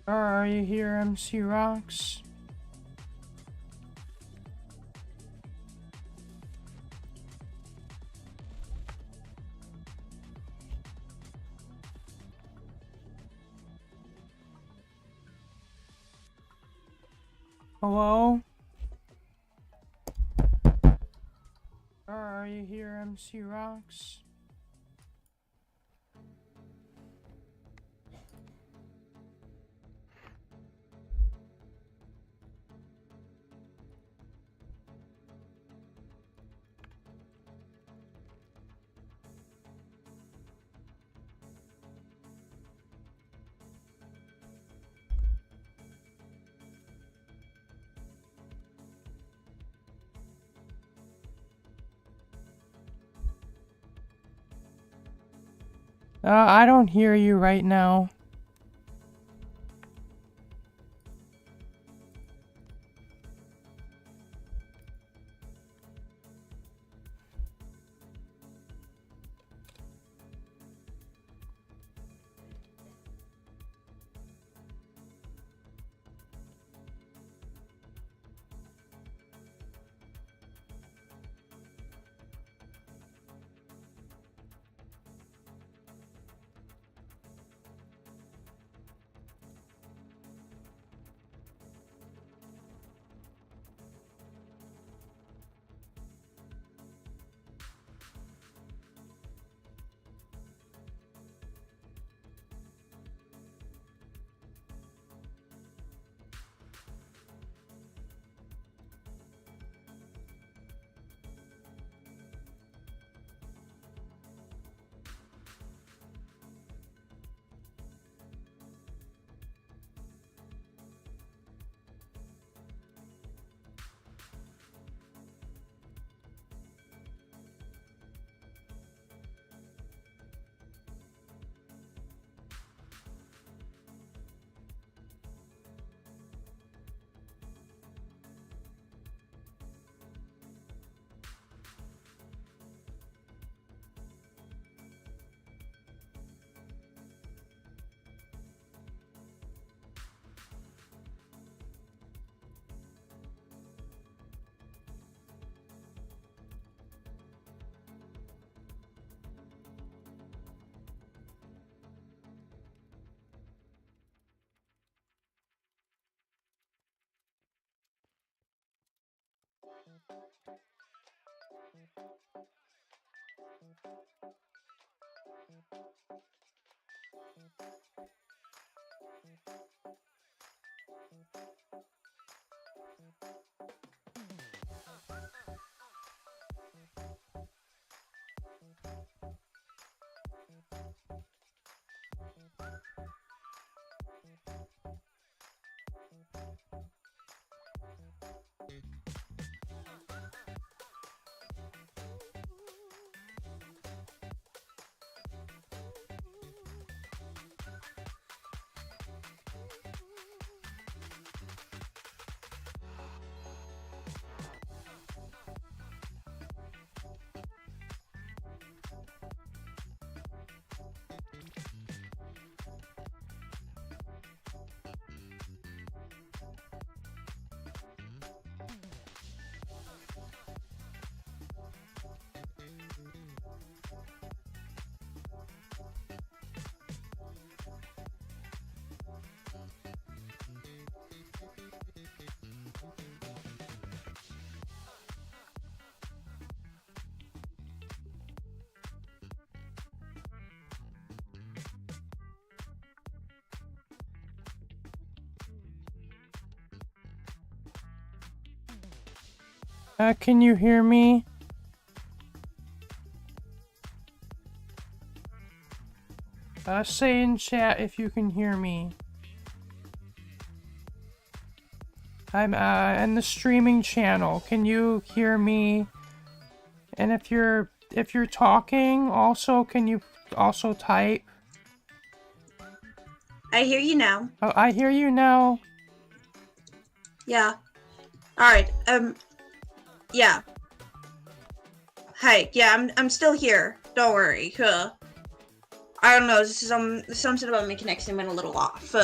Are you here, Mcrocks? Hello? Are you here, Mcrocks? I don't hear you right now. Can you hear me? Say in chat if you can hear me. I'm in the streaming channel. Can you hear me? And if you're talking, also can you also type? I hear you now. Oh, I hear you now. Yeah. All right. Yeah. Hi. Yeah, I'm still here. Don't worry. I don't know. This is something about my connection went a little off.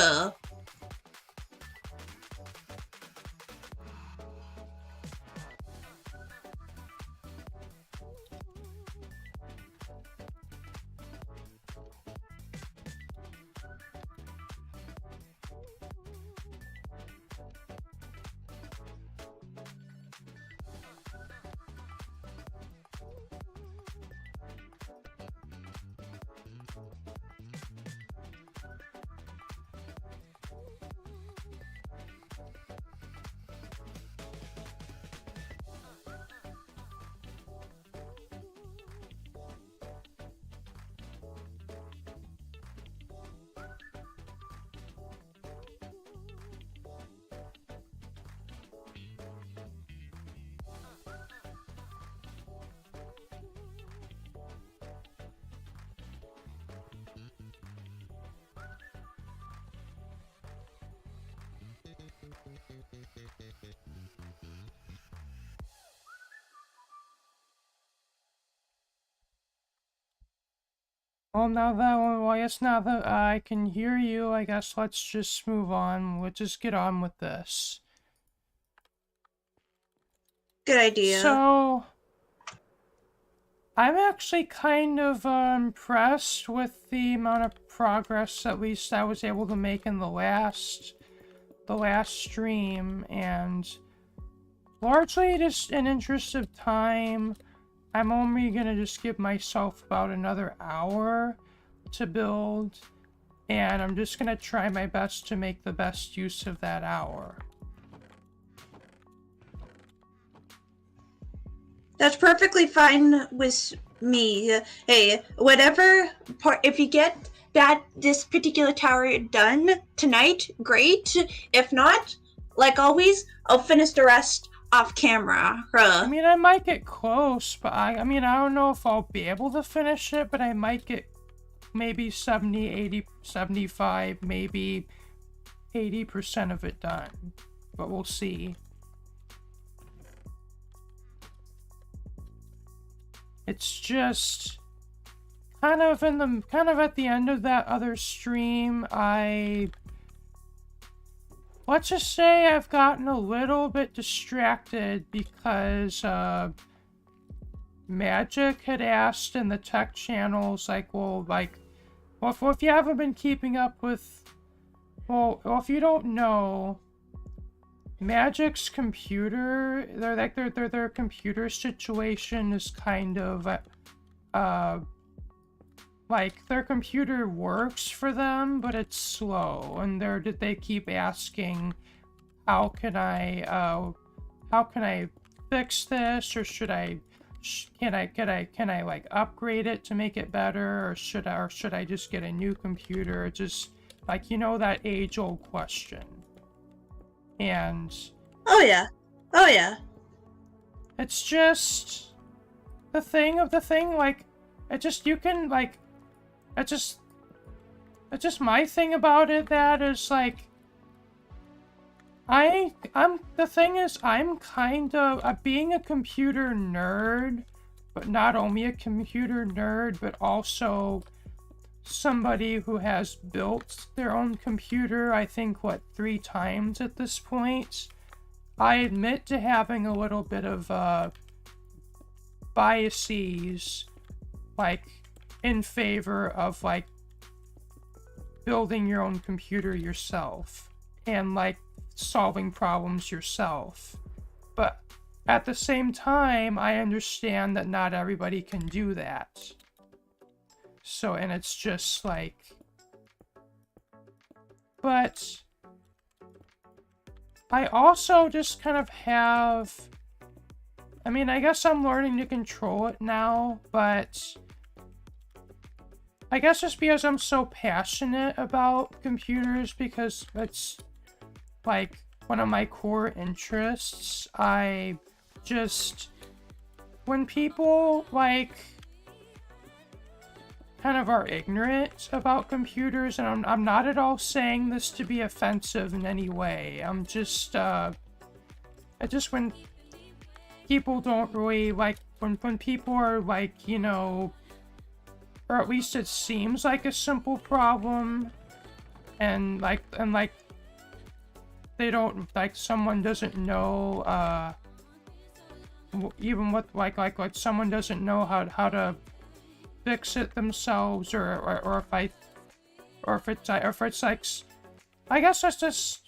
Well, I guess now that I can hear you, I guess let's just move on. Let's just get on with this. Good idea. So, I'm actually kind of impressed with the amount of progress at least I was able to make in the last stream, and largely just in interest of time, I'm only gonna just give myself about another hour to build, and I'm just gonna try my best to make the best use of that hour. That's perfectly fine with me. Hey, whatever part, if you get this particular tower done tonight, great. If not, like always, I'll finish the rest off camera. I mean, I might get close, but I mean, I don't know if I'll be able to finish it, but I might get maybe 70, 80, 75, maybe 80% of it done. But we'll see. It's just kind of at the end of that other stream, let's just say I've gotten a little bit distracted because Magic had asked in the tech channels, well, if you haven't been keeping up with, well, if you don't know, Magic's computer, their computer situation is kind of, their computer works for them, but it's slow, and they keep asking, how can I fix this, or can I like upgrade it to make it better, or should I just get a new computer? Just like, that age-old question. And Oh yeah. it's just the thing, like, it's just my thing about it, that is like, I'm kind of being a computer nerd, but not only a computer nerd, but also somebody who has built their own computer, I think, 3 times at this point. I admit to having a little bit of biases, like, in favor of, like, building your own computer yourself and, like, solving problems yourself. But at the same time, I understand that not everybody can do that. So, and it's just like, but I also just kind of have, I mean, I guess I'm learning to control it now, but I guess just because I'm so passionate about computers, because it's like one of my core interests, I just, when people like kind of are ignorant about computers, and I'm not at all saying this to be offensive in any way, I'm just, when people don't really, like, when people are like, or at least it seems like a simple problem, and they don't, like, someone doesn't know, even what, like someone doesn't know how to fix it themselves, or if it's like, I guess it's just,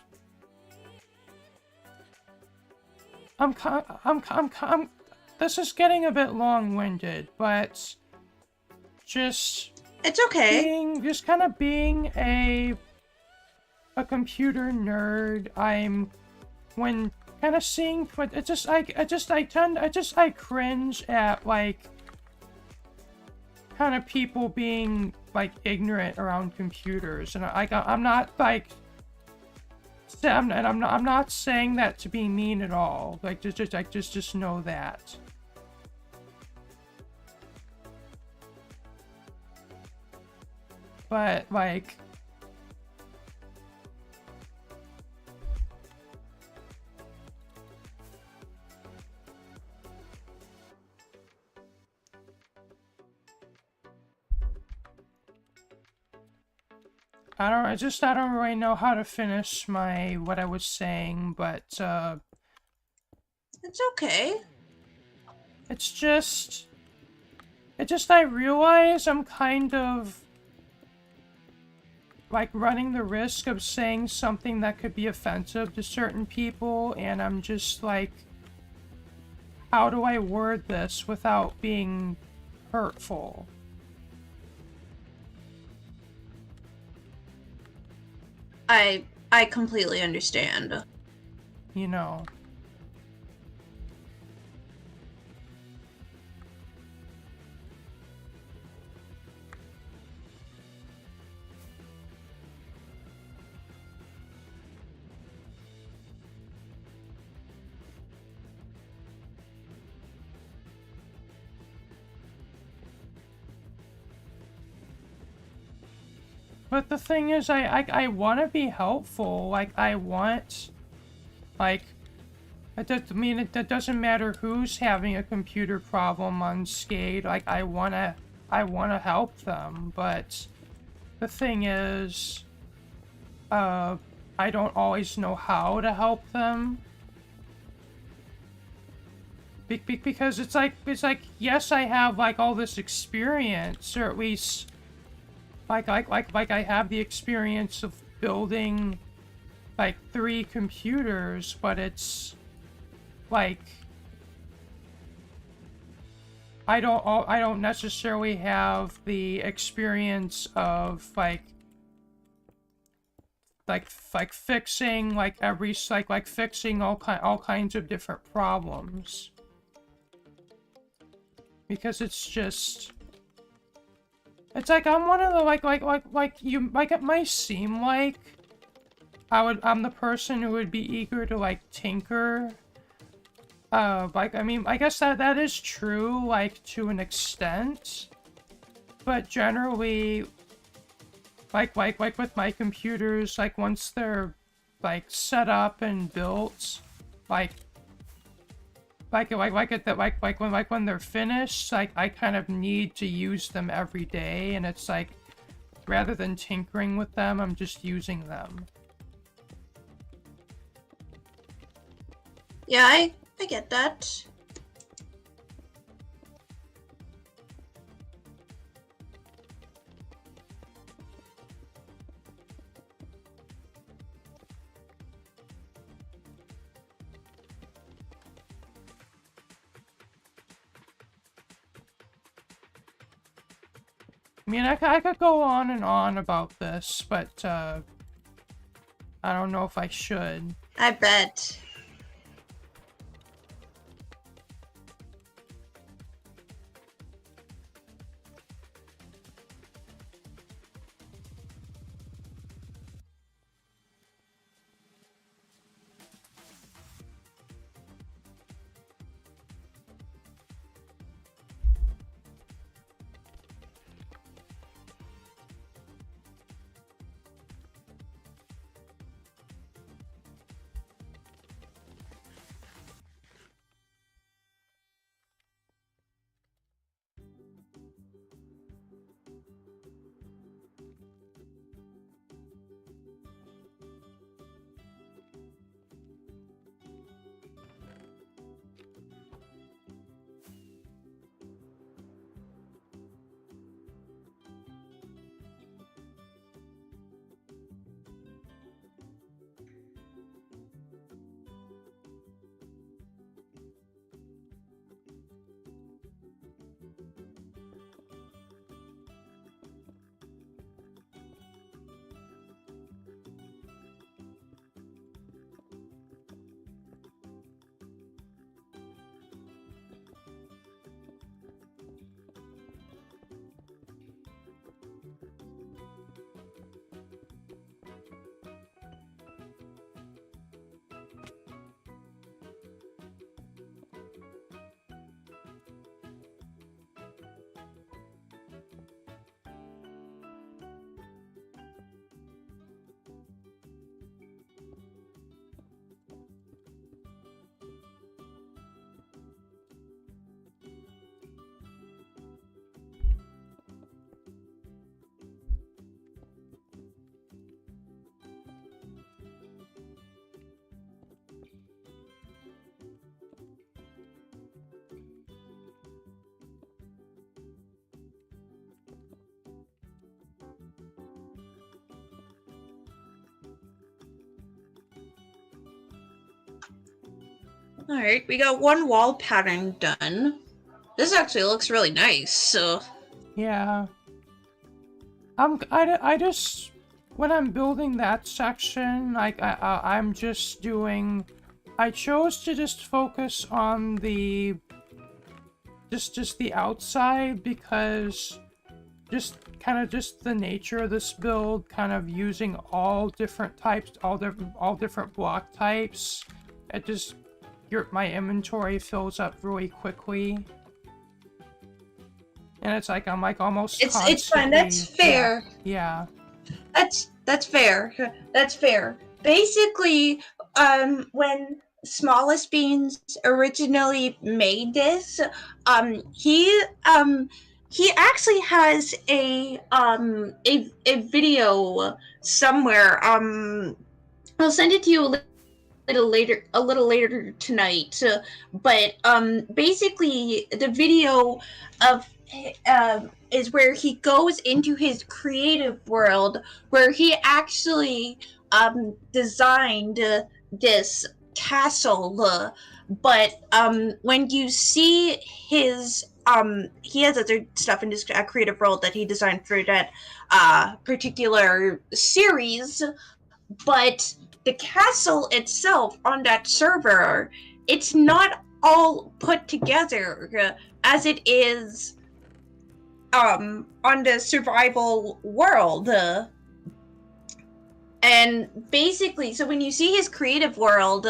this is getting a bit long-winded, but just It's okay. kind of being a computer nerd, when kind of seeing, I cringe at, like, kind of people being, like, ignorant around computers, and I'm not like, I'm not saying that to be mean at all, like, just know that. But, like, I don't really know how to finish what I was saying, but, It's okay. it's just, I realize I'm kind of, like, running the risk of saying something that could be offensive to certain people, and I'm just like, how do I word this without being hurtful? I completely understand. You know? But the thing is, I want to be helpful. Like, I want, like, that doesn't matter who's having a computer problem unscathed. Like, I wanna help them. But the thing is, I don't always know how to help them. Because it's like, yes, I have, like, all this experience, or at least, like I have the experience of building, like, 3 computers, but it's, like, I don't necessarily have the experience of, like fixing, like, fixing all kinds of different problems. Because it's just, it's like I'm one of the, it might seem like I'm the person who would be eager to, like, tinker. I mean, I guess that is true, like, to an extent. But generally, like with my computers, like, once they're, like, set up and built, like when they're finished, like, I kind of need to use them every day, and it's like, rather than tinkering with them, I'm just using them. Yeah, I get that. I mean, I could go on and on about this, but, I don't know if I should. I bet. All right, we got one wall pattern done. This actually looks really nice. So Yeah. I just when I'm building that section, like I'm just doing. I chose to just focus on the just the outside because just the nature of this build, kind of using all different types, all different block types. It just my inventory fills up really quickly. And it's like I'm like almost it's fine. That's constantly, yeah, fair. yeah. That's fair. That's fair. Basically, when Smallest Beans originally made this, um, he um he actually has a video somewhere. I'll send it to you a little later tonight. But basically, the video of is where he goes into his creative world, where he actually designed this castle. But when you see his he has other stuff in his creative world that he designed for that particular series, but the castle itself on that server, it's not all put together as it is on the survival world. And basically, so when you see his creative world,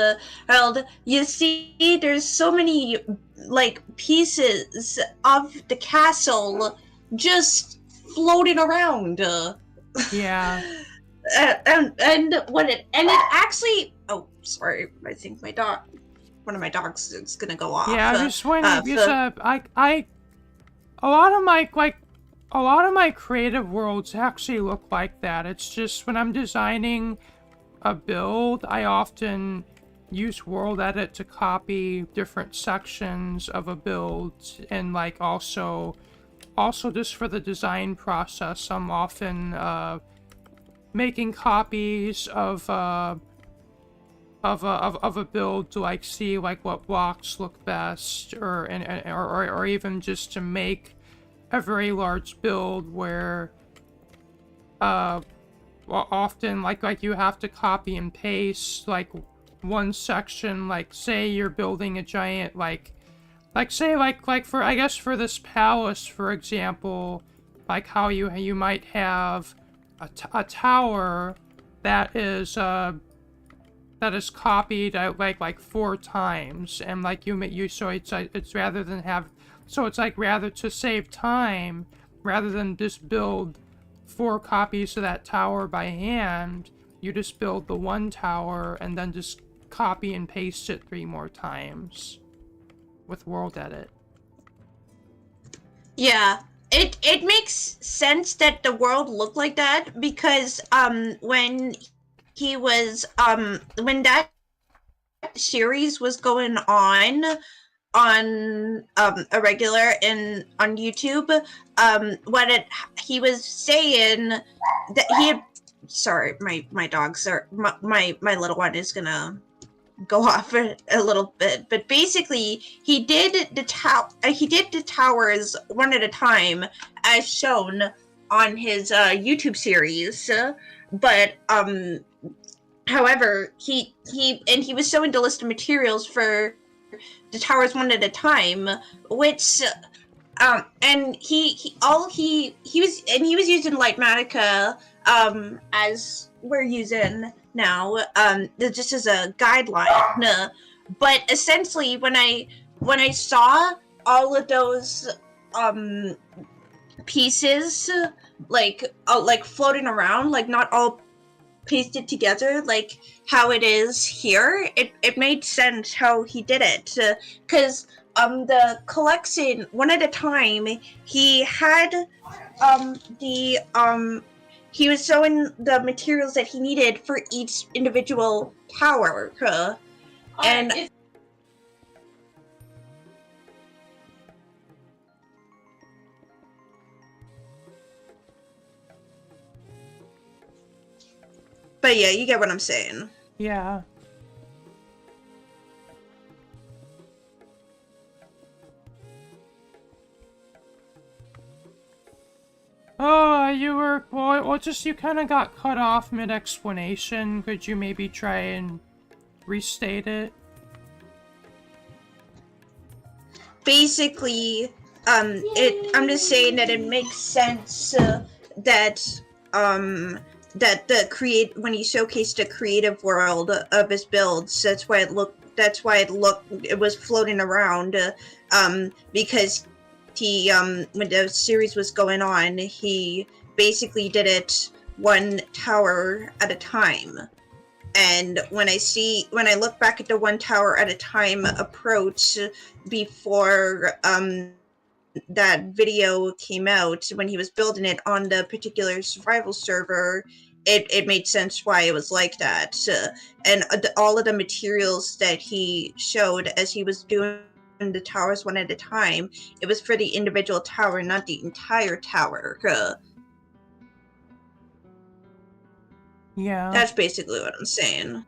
you see there's so many like pieces of the castle just floating around. Yeah. And it actually, oh, sorry, I think one of my dogs is gonna go off. Yeah, I just wondering because a lot of my a lot of my creative worlds actually look like that. It's just when I'm designing a build, I often use World Edit to copy different sections of a build, and like also just for the design process, I'm often making copies of a build to like see like what blocks look best, or even just to make a very large build where well, often like you have to copy and paste like one section, like say you're building a giant say like for I guess for this palace, for example, like how you might have a tower that is copied like 4 times, and like you so it's rather than have so it's like rather to save time, rather than just build 4 copies of that tower by hand, you just build the one tower and then just copy and paste it 3 more times with World Edit. Yeah, it makes sense that the world looked like that because when he was when that series was going on a regular in on YouTube, what he was saying that he had, sorry, my dogs are my little one is gonna go off a little bit, but basically he did the towers one at a time as shown on his YouTube series, but however he was so into list of materials for the towers one at a time, which and he was using Lightmatica as we're using now, just as a guideline. But essentially, when I saw all of those pieces like floating around, like not all pasted together like how it is here, it made sense how he did it, because the collection one at a time, he had the he was showing the materials that he needed for each individual tower, and but yeah, you get what I'm saying. Yeah. you were, well, just you kind of got cut off mid-explanation. Could you maybe try and restate it? Basically, I'm just saying that it makes sense that when he showcased the creative world of his builds, it was floating around, because when the series was going on, he basically did it one tower at a time. And when I look back at the one tower at a time approach before that video came out, when he was building it on the particular survival server, it made sense why it was like that. And all of the materials that he showed as he was doing the towers one at a time, it was for the individual tower, not the entire tower. Yeah. That's basically what I'm saying.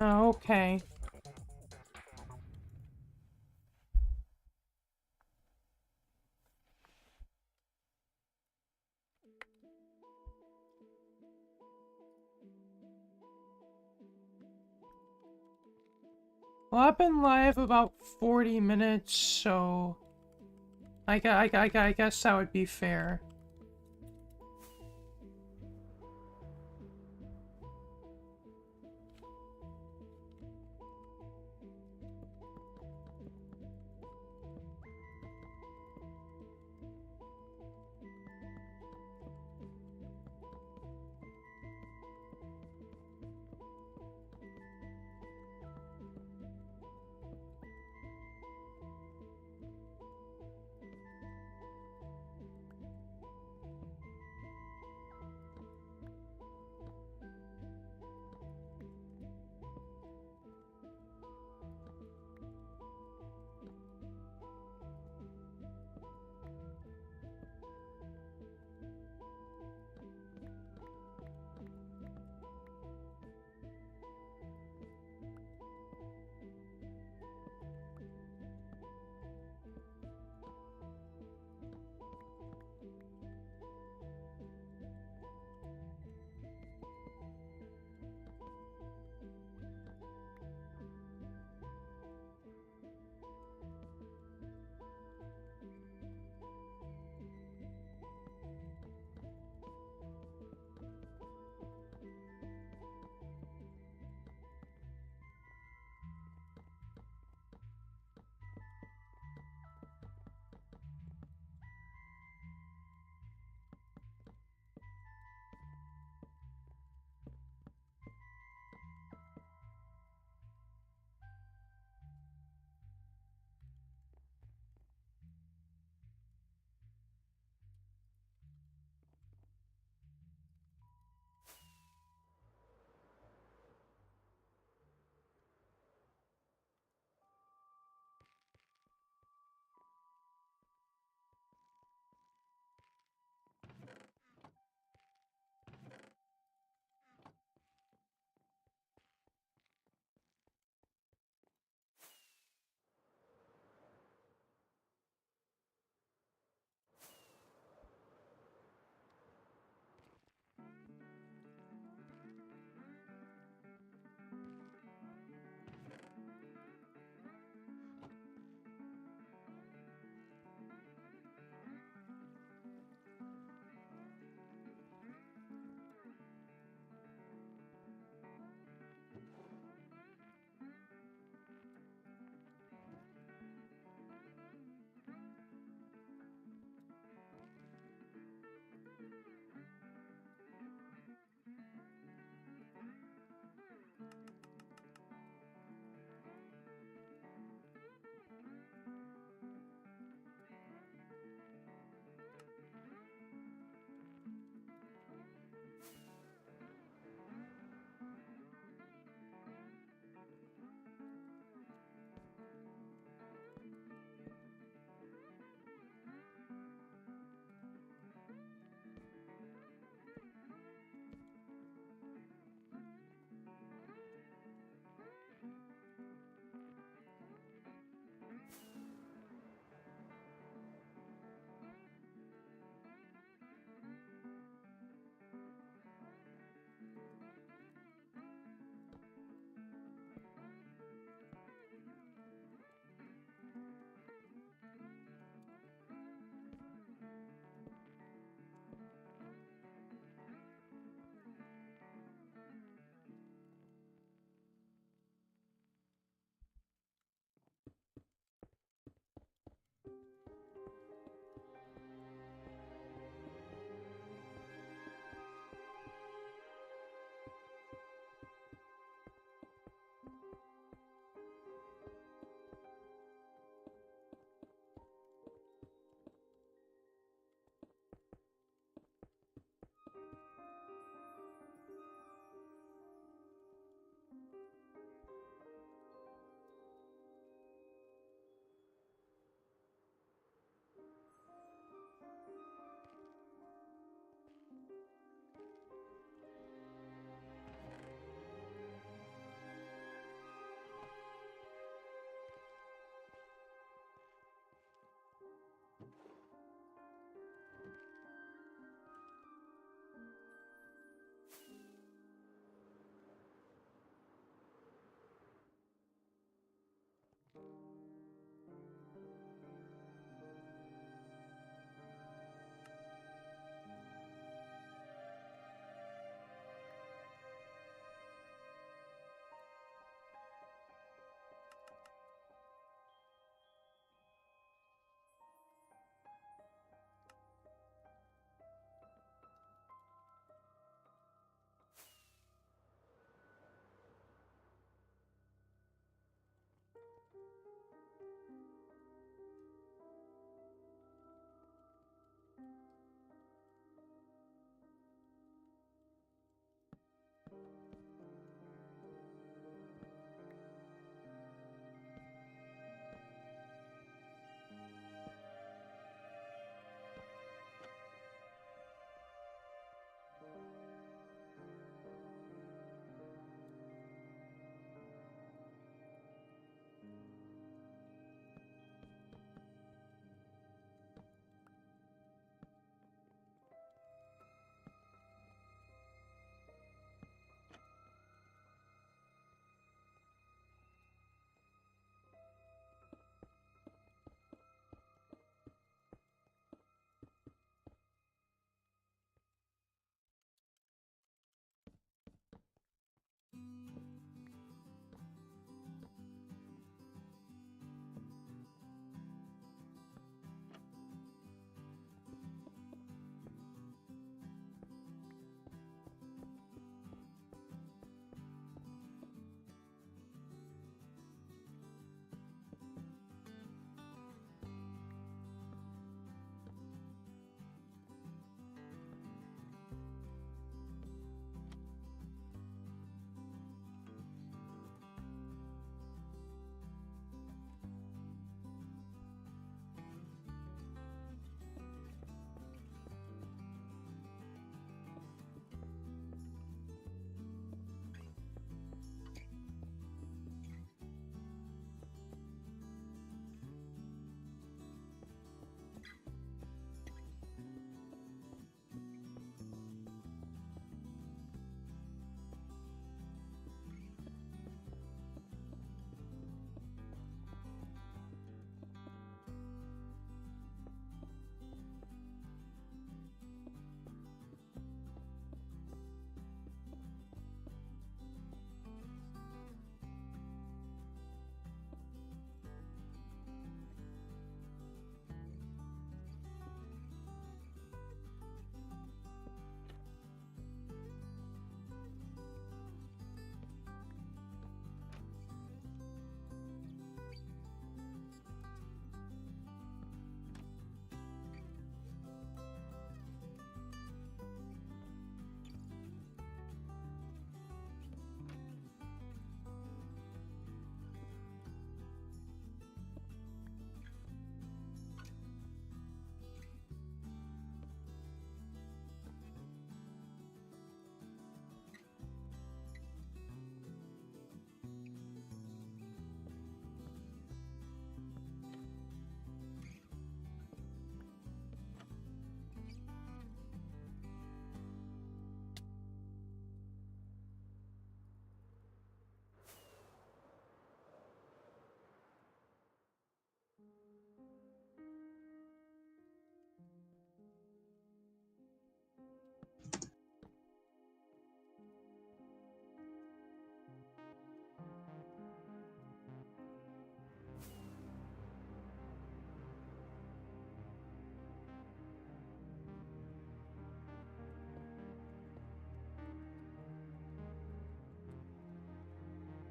Okay. Well, I've been live about 40 minutes, so I guess that would be fair.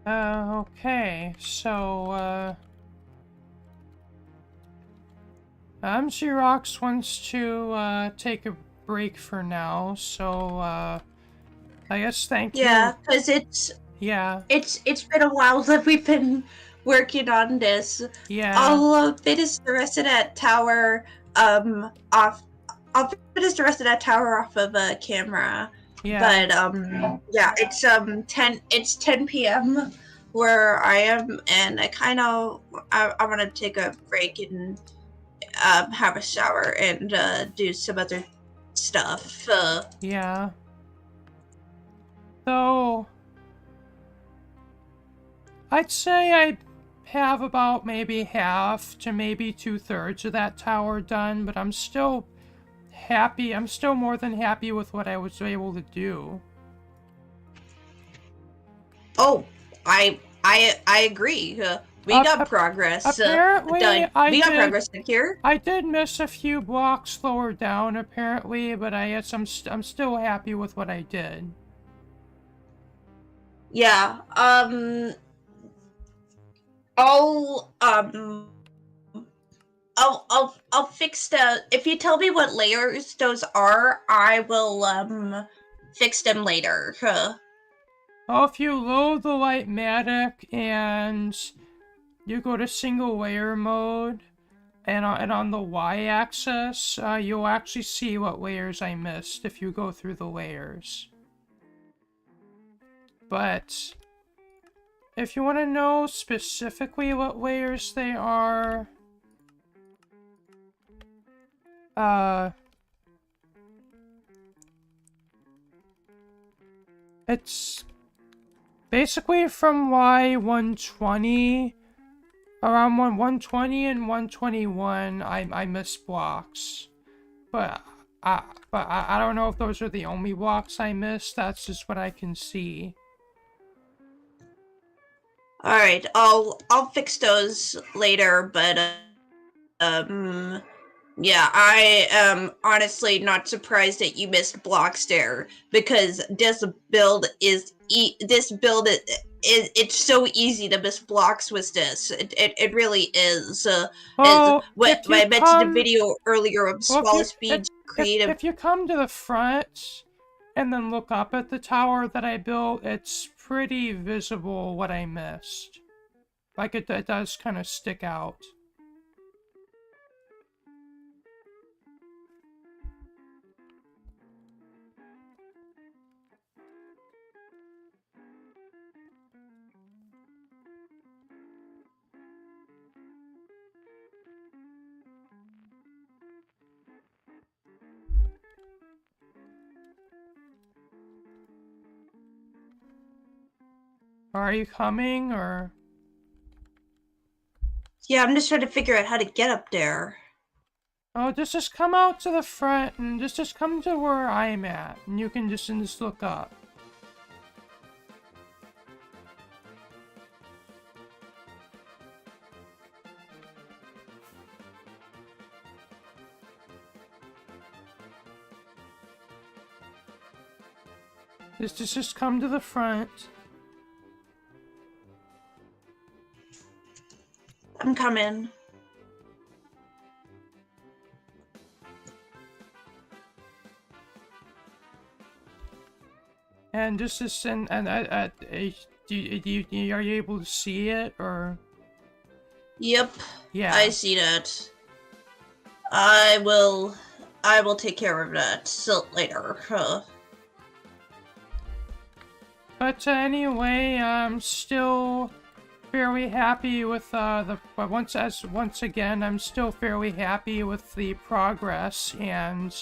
Okay, so, Mcrocks wants to, take a break for now, so, I guess thank you. Yeah, because Yeah, it's been a while that we've been working on this. yeah, I'll finish the rest of that tower off. I'll finish the rest of that tower off of a camera. yeah. But yeah, it's 10 p.m. where I am, and I want to take a break and have a shower and do some other stuff. Yeah. So, I'd say I have about maybe half to maybe 2/3 of that tower done, but I'm still happy. I'm still more than happy with what I was able to do. Oh, I agree. We got Ap- progress Apparently, done. We got progress done here. I did miss a few blocks lower down, apparently, but I guess I'm still happy with what I did. Yeah. I'll I'll fix the. If you tell me what layers those are, I will fix them later. Well, if you load the Lightmatic and you go to single layer mode, and on the y-axis, you'll actually see what layers I missed if you go through the layers. But if you want to know specifically what layers they are, it's basically from Y120, around 120 and 121, I missed blocks. But I don't know if those are the only blocks I missed. That's just what I can see. All right. I'll fix those later, but yeah, I am honestly not surprised that you missed blocks there because this build is it's so easy to miss blocks with this. It really is. As Well, what if you I mentioned in the come, video earlier of well, if you smallest speed creative. if you come to the front and then look up at the tower that I built, it's pretty visible what I missed. Like it does kind of stick out. Are you coming or? Yeah, I'm just trying to figure out how to get up there. Oh, just come out to the front and just come to where I'm at, and you can just look up. Just come to the front. I'm coming. And just and are you able to see it or? Yep. Yeah. I see that. I will take care of that later. But anyway, I'm still fairly happy with but once again, I'm still fairly happy with the progress, and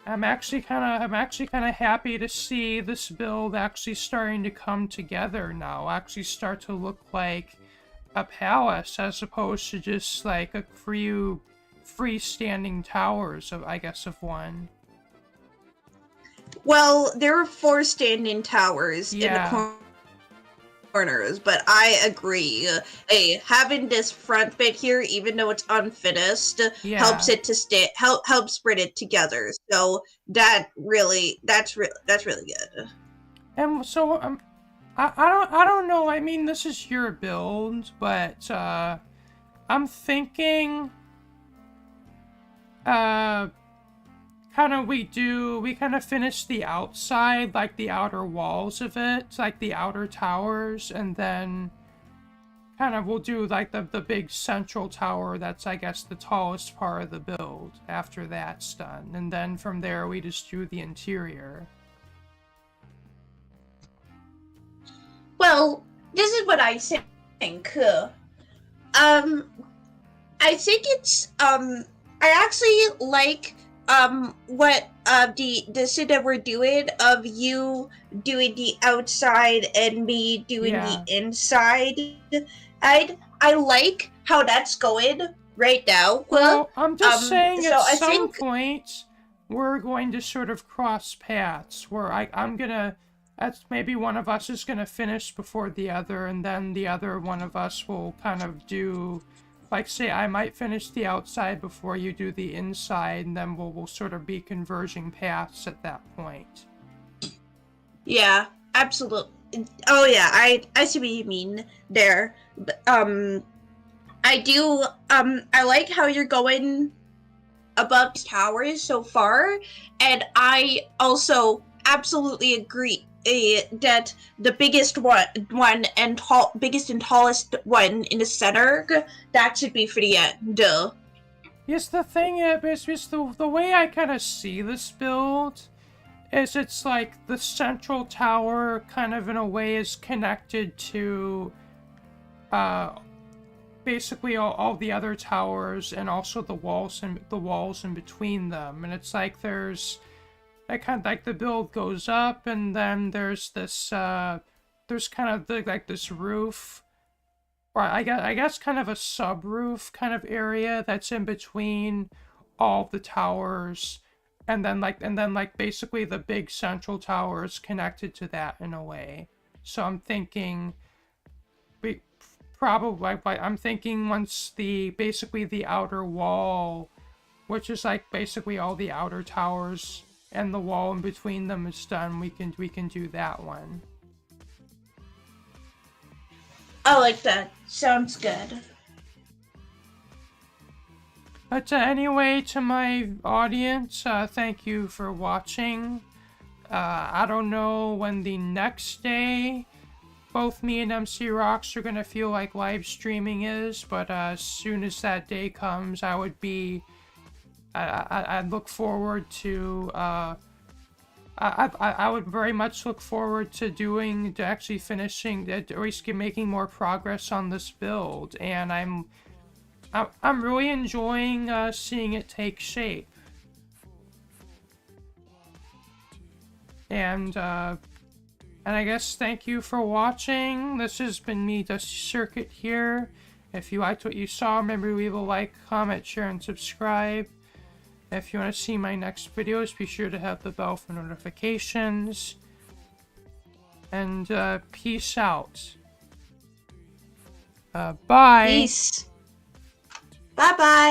I'm actually kind of happy to see this build actually starting to come together now. Actually start to look like a palace as opposed to just like a few freestanding towers of, I guess, of one. Well, there are 4 standing towers in the corners, but I agree. Hey, having this front bit here, even though it's unfinished, helps it to helps bring it together. So that's really good. And so I don't know. I mean, this is your build, but I'm thinking uh we kind of finish the outside, like the outer walls of it, like the outer towers, and then kind of we'll do like the big central tower that's, I guess, the tallest part of the build after that's done. And then from there we just do the interior. Well, this is what I think. I think it's I actually like what the scene that we're doing of you doing the outside and me doing the Yeah. inside. I like how that's going right now. Well, I'm just saying So at I some think point we're going to sort of cross paths where I'm gonna, that's maybe one of us is gonna finish before the other, and then the other one of us will kind of do, like, say I might finish the outside before you do the inside, and then we'll sort of be converging paths at that point. yeah, absolutely. Oh yeah, I see what you mean there. But, I do I like how you're going above these towers so far, and I also absolutely agree that the one and biggest and tallest one in the center, that should be for the end. Yes, the thing is the way I kind of see this build is it's like the central tower kind of in a way is connected to uh basically all the other towers, and also the walls in between them. And it's like there's that kind of like the build goes up, and then there's this there's kind of like this roof, or I guess kind of a sub roof kind of area that's in between all the towers, and then basically the big central tower is connected to that in a way. So I'm thinking we probably, I'm thinking once the basically the outer wall, which is like basically all the outer towers and the wall in between them, is done, we can do that one. I like that. Sounds good. But anyway, to my audience, thank you for watching. I don't know when the next day both me and Mcrocks are gonna feel like live streaming is, but as soon as that day comes, I'd look forward to I would very much look forward to actually finishing, at least making more progress on this build, and I'm really enjoying seeing it take shape. And I guess thank you for watching. This has been me, Dusty Circuit here. If you liked what you saw, remember to leave a like, comment, share, and subscribe. If you want to see my next videos, be sure to hit the bell for notifications. And peace out. Bye. Peace. Bye bye.